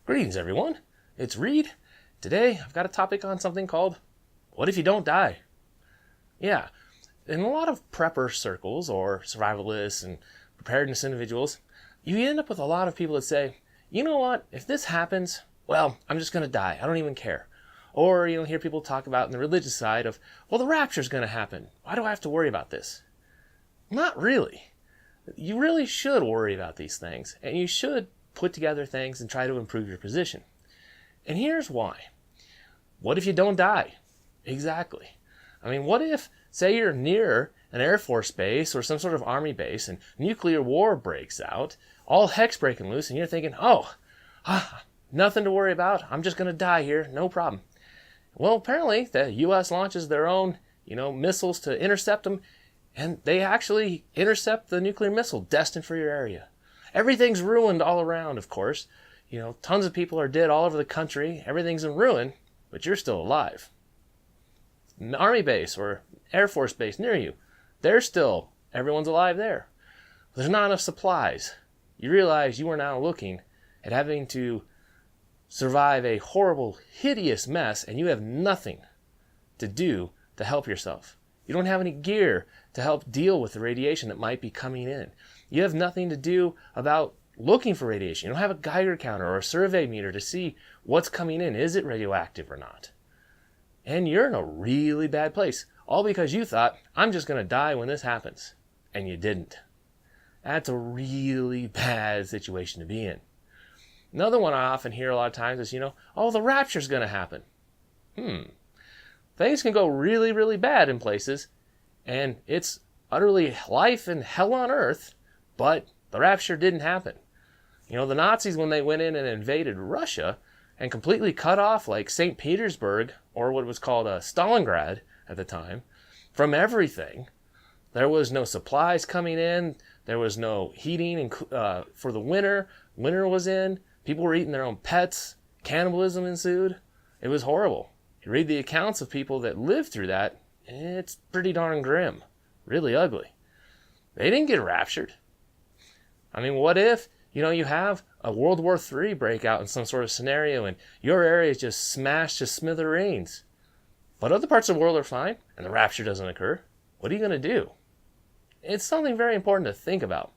Greetings, everyone. It's Reed. Today, I've got a topic on something called, what if you don't die? Yeah, in a lot of prepper circles or survivalists and preparedness individuals, you end up with a lot of people that say, you know what, if this happens, well, I'm just going to die. I don't even care. Or you'll hear people talk about in the religious side of, well, the rapture's going to happen. Why do I have to worry about this? Not really. You really should worry about these things, and you should put together things and try to improve your position. And here's why. What if you don't die? Exactly. I mean, what if, say you're near an Air Force base or some sort of Army base and nuclear war breaks out, all heck's breaking loose, and you're thinking, nothing to worry about. I'm just going to die here. No problem. Well, apparently the U.S. launches their own, missiles to intercept them, and they actually intercept the nuclear missile destined for your area. Everything's ruined all around, of course. Tons of people are dead all over the country. Everything's in ruin, but you're still alive. An Army base or Air Force base near you, everyone's alive there. There's not enough supplies. You realize you are now looking at having to survive a horrible, hideous mess, and you have nothing to do to help yourself. You don't have any gear to help deal with the radiation that might be coming in. You have nothing to do about looking for radiation. You don't have a Geiger counter or a survey meter to see what's coming in. Is it radioactive or not? And you're in a really bad place, all because you thought, I'm just going to die when this happens. And you didn't. That's a really bad situation to be in. Another one I often hear a lot of times is, the rapture's going to happen. Things can go really, really bad in places, and it's utterly life and hell on earth, but the rapture didn't happen. The Nazis, when they went in and invaded Russia and completely cut off like St. Petersburg, or what was called Stalingrad at the time, from everything, there was no supplies coming in, there was no heating for the winter. Winter was in, people were eating their own pets, cannibalism ensued. It was horrible. You read the accounts of people that lived through that, it's pretty darn grim, really ugly. They didn't get raptured. I mean, what if, you have a World War III breakout in some sort of scenario and your area is just smashed to smithereens, but other parts of the world are fine and the rapture doesn't occur? What are you going to do? It's something very important to think about.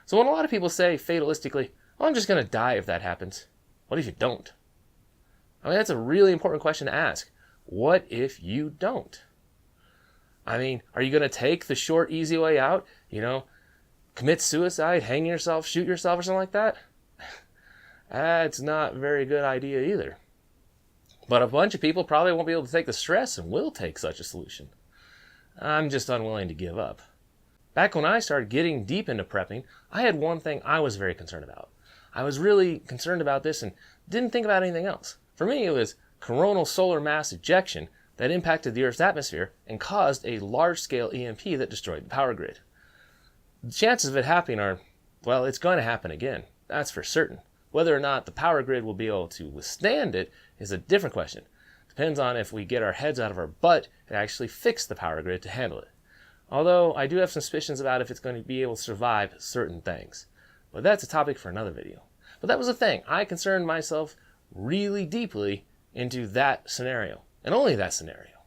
So when a lot of people say fatalistically, I'm just going to die if that happens, what if you don't? I mean, that's a really important question to ask. What if you don't? I mean, are you going to take the short, easy way out? Commit suicide, hang yourself, shoot yourself, or something like that? That's not a very good idea either. But a bunch of people probably won't be able to take the stress and will take such a solution. I'm just unwilling to give up. Back when I started getting deep into prepping, I had one thing I was very concerned about. I was really concerned about this and didn't think about anything else. For me, it was coronal solar mass ejection that impacted the Earth's atmosphere and caused a large-scale EMP that destroyed the power grid. The chances of it happening are, well, it's going to happen again. That's for certain. Whether or not the power grid will be able to withstand it is a different question. Depends on if we get our heads out of our butt and actually fix the power grid to handle it. Although I do have suspicions about if it's going to be able to survive certain things. But that's a topic for another video. But that was the thing. I concerned myself really deeply into that scenario, and only that scenario.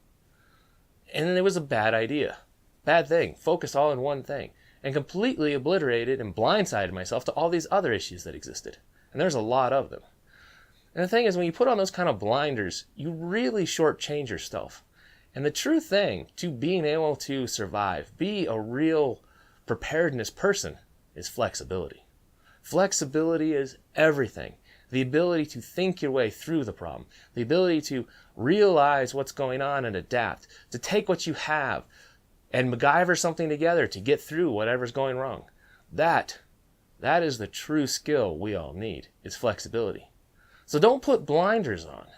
And then it was a bad idea. Bad thing. Focused all in one thing. And completely obliterated and blindsided myself to all these other issues that existed. And there's a lot of them. And the thing is, when you put on those kind of blinders, you really shortchange yourself. And the true thing to being able to survive, be a real preparedness person, is flexibility. Flexibility is everything. The ability to think your way through the problem. The ability to realize what's going on and adapt. To take what you have and MacGyver something together to get through whatever's going wrong. That is the true skill we all need, is flexibility. So don't put blinders on.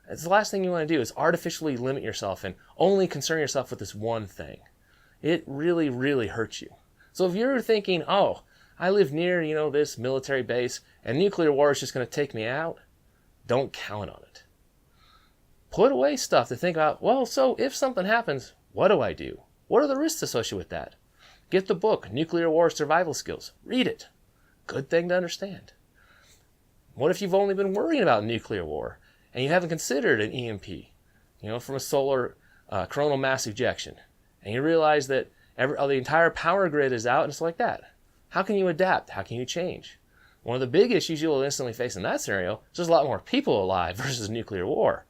It's the last thing you want to do is artificially limit yourself and only concern yourself with this one thing. It really, really hurts you. So if you're thinking, I live near, this military base and nuclear war is just going to take me out, don't count on it. Put away stuff to think about, so if something happens, what do I do? What are the risks associated with that? Get the book, Nuclear War Survival Skills. Read it. Good thing to understand. What if you've only been worrying about nuclear war and you haven't considered an EMP, from a solar coronal mass ejection, and you realize that the entire power grid is out and it's like that? How can you adapt? How can you change? One of the big issues you will instantly face in that scenario is there's a lot more people alive versus nuclear war.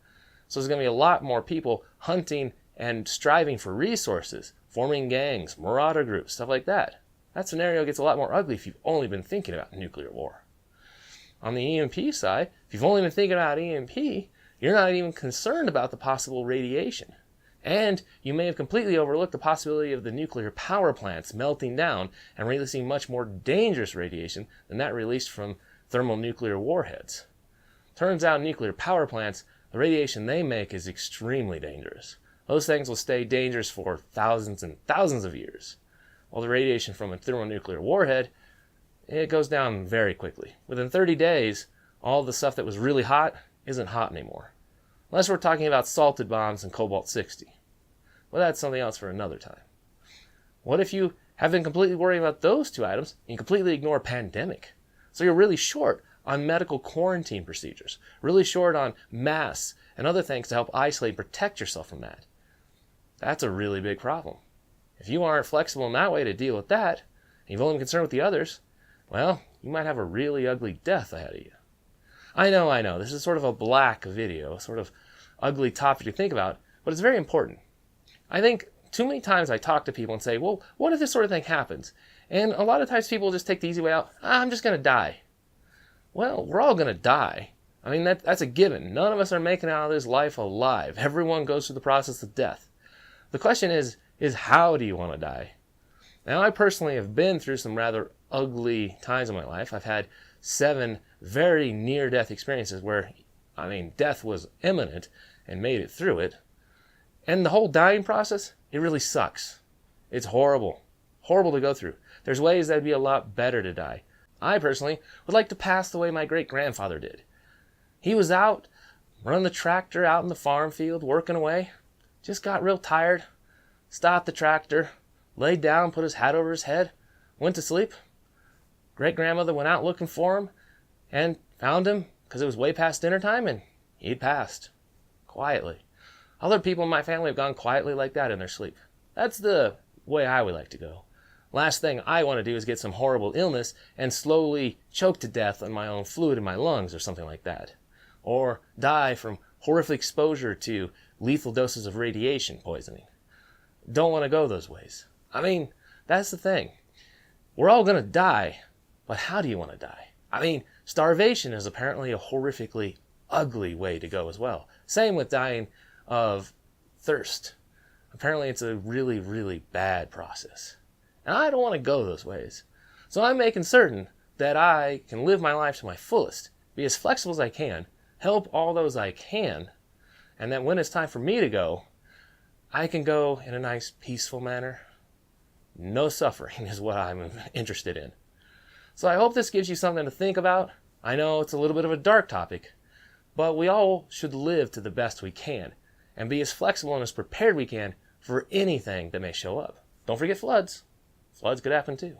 So there's going to be a lot more people hunting and striving for resources, forming gangs, marauder groups, stuff like that. That scenario gets a lot more ugly if you've only been thinking about nuclear war. On the EMP side, if you've only been thinking about EMP, you're not even concerned about the possible radiation. And you may have completely overlooked the possibility of the nuclear power plants melting down and releasing much more dangerous radiation than that released from thermonuclear warheads. Turns out nuclear power plants, the radiation they make is extremely dangerous. Those things will stay dangerous for thousands and thousands of years. While the radiation from a thermonuclear warhead, it goes down very quickly. Within 30 days, all the stuff that was really hot isn't hot anymore. Unless we're talking about salted bombs and cobalt-60. Well, that's something else for another time. What if you have been completely worrying about those two items and completely ignore a pandemic? So you're really short on medical quarantine procedures, really short on masks and other things to help isolate and protect yourself from that. That's a really big problem. If you aren't flexible in that way to deal with that, and you've only been concerned with the others, well, you might have a really ugly death ahead of you. I know, this is sort of a black video, sort of ugly topic to think about, but it's very important. I think too many times I talk to people and say, well, what if this sort of thing happens? And a lot of times people just take the easy way out. I'm just going to die. Well, we're all going to die. I mean, that's a given. None of us are making it out of this life alive. Everyone goes through the process of death. The question is how do you want to die? Now, I personally have been through some rather ugly times in my life. I've had 7 very near-death experiences where, death was imminent and made it through it. And the whole dying process, it really sucks. It's horrible. Horrible to go through. There's ways that'd be a lot better to die. I personally would like to pass the way my great-grandfather did. He was out, running the tractor out in the farm field, working away. Just got real tired. Stopped the tractor, laid down, put his hat over his head, went to sleep. Great-grandmother went out looking for him and found him because it was way past dinner time and he'd passed. Quietly. Other people in my family have gone quietly like that in their sleep. That's the way I would like to go. Last thing I want to do is get some horrible illness and slowly choke to death on my own fluid in my lungs or something like that. Or die from horrific exposure to lethal doses of radiation poisoning. Don't want to go those ways. That's the thing. We're all going to die, but how do you want to die? Starvation is apparently a horrifically ugly way to go as well. Same with dying of thirst. Apparently it's a really, really bad process. And I don't want to go those ways. So I'm making certain that I can live my life to my fullest, be as flexible as I can, help all those I can, and that when it's time for me to go, I can go in a nice, peaceful manner. No suffering is what I'm interested in. So I hope this gives you something to think about. I know it's a little bit of a dark topic, but we all should live to the best we can and be as flexible and as prepared we can for anything that may show up. Don't forget floods. Floods could happen too.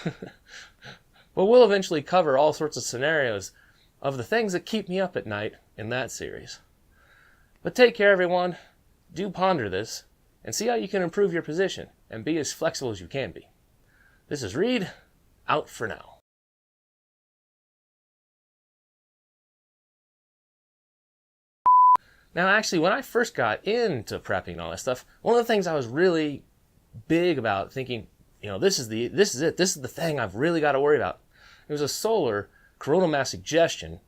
But we'll eventually cover all sorts of scenarios of the things that keep me up at night in that series. But take care, everyone. Do ponder this and see how you can improve your position and be as flexible as you can be. This is Reed, out for now. Now, actually, when I first got into prepping and all that stuff, one of the things I was really big about thinking, this is it. This is the thing I've really got to worry about. It was a solar coronal mass ejection.